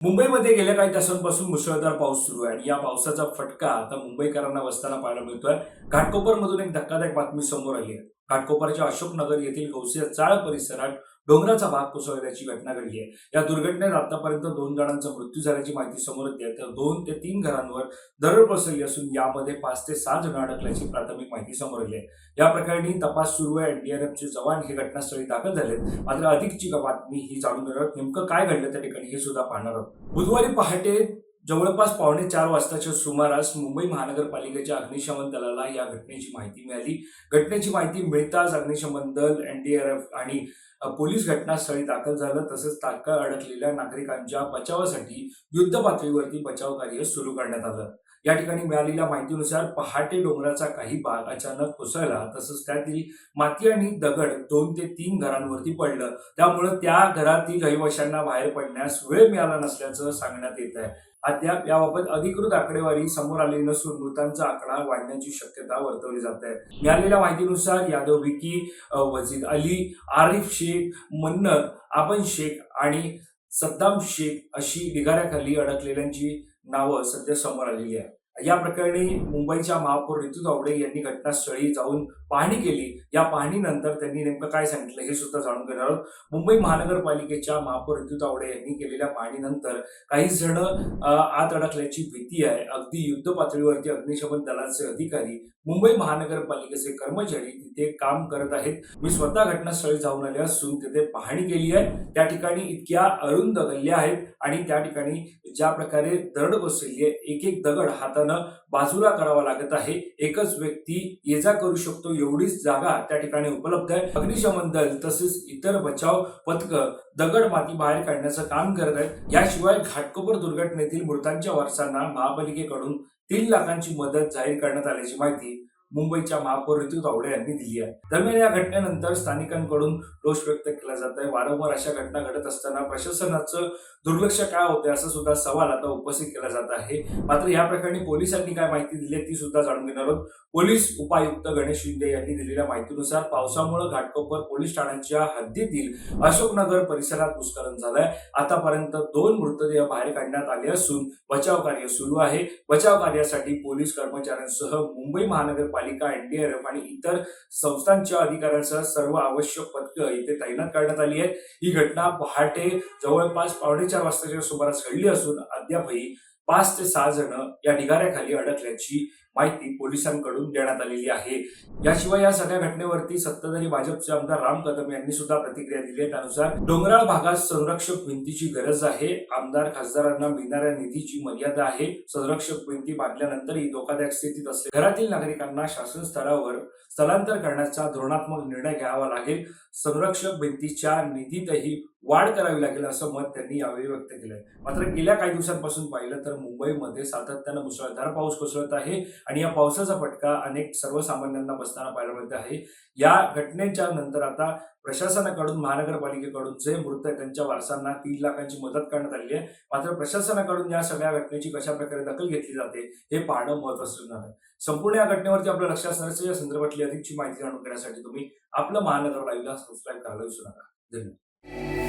मुंबईमध्ये गेल्या काही तासांपासून मुसळधार पाऊस सुरू आहे आणि या पावसाचा फटका आता मुंबईकरांना बसताना पाहायला मिळतोय. घाटकोपरमधून एक धक्कादायक बातमी समोर आली आहे. घाटकोपरच्या अशोकनगर येथील गौसिया चाळ परिसरात डोंगराचा भाग कोसळल्याची घटना घडली आहे. या दुर्घटनेत आतापर्यंत 2 जणांचा मृत्यू झाल्याची माहिती समोर येते आहे, तर 2 ते 3 घरांवर दरड कोसळली असून यामध्ये 5 ते 6 जण अडकल्याची प्राथमिक माहिती समोर आली आहे. या प्रकरणी तपास सुरू आहे. एनडीआरएफचे जवान हे घटनास्थळी दाखल झालेत. मात्र अधिकची बातमी ही जाणून घेणार आहोत. नेमकं काय घडलं त्या ठिकाणी हे सुद्धा पाहणार आहोत. बुधवारी पहाटे जवळपास 3:45 वाजताच्या सुमारास मुंबई महानगरपालिकेच्या अग्निशमन दलाला या घटनेची माहिती मिळाली. घटनेची माहिती मिळताच अग्निशमन दल, एनडीआरएफ आणि पोलीस घटनास्थळी दाखल झालं. तसंच तात्काळ अडकलेल्या नागरिकांच्या बचावासाठी युद्ध पातळीवरती बचाव कार्य सुरू करण्यात आलं. या ठिकाणी मिळालेल्या माहितीनुसार पहाटे डोंगराचा काही भाग अचानक कोसळला. तसंच त्यातील माती आणि दगड 2 ते 3 घरांवरती पडलं. त्यामुळे त्या घरातील रहिवाशांना बाहेर पडण्यास वेळ मिळाला नसल्याचं सांगण्यात येत आहे. अद्याप याबाबत अधिकृत आकडेवारी समोर आलेली नसून मृतांचा आकडा वाढण्याची शक्यता वर्तवली जात आहे. मिळालेल्या माहितीनुसार यादव विकी, वजीद अली, आरिफ शेख, मन्नत, आबन शेख आणि सद्दाम शेख अशी ढिगाऱ्याखाली अडकलेल्यांची नावं सध्या समोर आलेली आहे. या प्रकरणी मुंबईच्या महापौर ऋतू तावडे यांनी घटनास्थळी जाऊन पाहणी केली. या पाहणीनंतर त्यांनी नेमकं काय सांगितलं हे सुद्धा जाणून घेणार आहोत. मुंबई महानगरपालिकेच्या महापौर ऋतू तावडे यांनी केलेल्या पाहणीनंतर काही जण आत अडकल्याची भीती आहे. अगदी युद्ध पातळीवरती अग्निशमन दलाचे अधिकारी, मुंबई महानगरपालिकेचे कर्मचारी तिथे काम करत आहेत. मी स्वतः घटनास्थळी जाऊन आले असून तिथे पाहणी केली आहे. त्या ठिकाणी इतक्या अरुंद गल्ल्या आहेत आणि त्या ठिकाणी ज्या प्रकारे दरड कोसळली आहे, एक एक दगड हातानं बाजूला करावा लागत आहे. एकच व्यक्ती ये जा करू शकतो एवढीच जागा त्या ठिकाणी उपलब्ध आहे. अग्निशमन दल तसेच इतर बचाव पथकं दगड माती बाहेर काढण्याचं काम करत आहेत. याशिवाय घाटकोपर दुर्घटनेतील मृतांच्या वारसांना महापालिकेकडून 3 लाखांची मदत जाहीर करण्यात आल्याची माहिती मुंबईच्या महापौर ऋतू तावडे यांनी दिली आहे. दरम्यान या घटनेनंतर स्थानिकांकडून रोष व्यक्त केला जात आहे. वारंवार अशा घटना घडत असताना प्रशासनाचं दुर्लक्ष काय होते असा सुद्धा सवाल आता उपस्थित केला जात आहे. मात्र या प्रकरणी पोलिसांनी काय माहिती दिली आहे ती सुद्धा जाणून घेणार आहोत. पोलीस उपायुक्त गणेश शिंदे यांनी दिलेल्या माहितीनुसार पावसामुळे घाटकोपर पोलीस ठाण्याच्या हद्दीतील अशोकनगर परिसरात भूस्खलन झालंय. आतापर्यंत 2 मृतदेह बाहेर काढण्यात आले असून बचाव कार्य सुरू आहे. बचाव कार्यासाठी पोलीस कर्मचाऱ्यांसह मुंबई महानगरपालिका, एनडीआरएफ आणि इतर संस्थांच्या अधिकाऱ्यांसह सर्व आवश्यक पथकं इथे तैनात करण्यात आली आहेत. ही घटना पहाटे जवळपास 4:45 वाजताच्या सुमारास घडली असून अद्यापही 5 ते 6 जण या ढिगाऱ्याखाली अडकल्याची माहिती पोलिसांकडून देण्यात आलेली आहे. याशिवाय या सगळ्या घटनेवरती सत्ताधारी भाजपचे आमदार राम कदम यांनी सुद्धा प्रतिक्रिया दिली आहे. त्यानुसार डोंगराळ भागात संरक्षक भिंतीची गरज आहे. आमदार खासदारांना मिळणाऱ्या निधीची मर्यादा आहे. संरक्षक भिंती बांधल्यानंतरही धोकादायक स्थितीत असलेल्या घरातील नागरिकांना शासन स्तरावर स्थलांतर करण्याचा धोरणात्मक निर्णय घ्यावा लागेल. संरक्षक भिंतीच्या निधीतही वाढ करावी लागेल असं मत त्यांनी यावेळी व्यक्त केलंय. मात्र गेल्या काही दिवसांपासून पाहिलं तर मुंबईमध्ये सातत्यानं मुसळधार पाऊस कोसळत आहे आणि या पावसाचा फटका अनेक सर्वसामान्यांना बसताना पाहायला मिळत आहे. या घटनेच्या नंतर आता प्रशासनाकडून, महानगरपालिकेकडून जे मृत आहेत त्यांच्या वारसांना 3 लाखांची मदत करण्यात आली आहे. मात्र प्रशासनाकडून या सगळ्या घटनेची कशा प्रकारे दखल घेतली जाते हे पाहणं महत्त्वाचं असणार आहे. संपूर्ण या घटनेवरती आपलं लक्ष असण्याचं, या संदर्भातली अधिकची माहिती जाणून घेण्यासाठी तुम्ही आपलं महानगर लाईव्हला सबस्क्राईब करायला विसरू नका. धन्यवाद.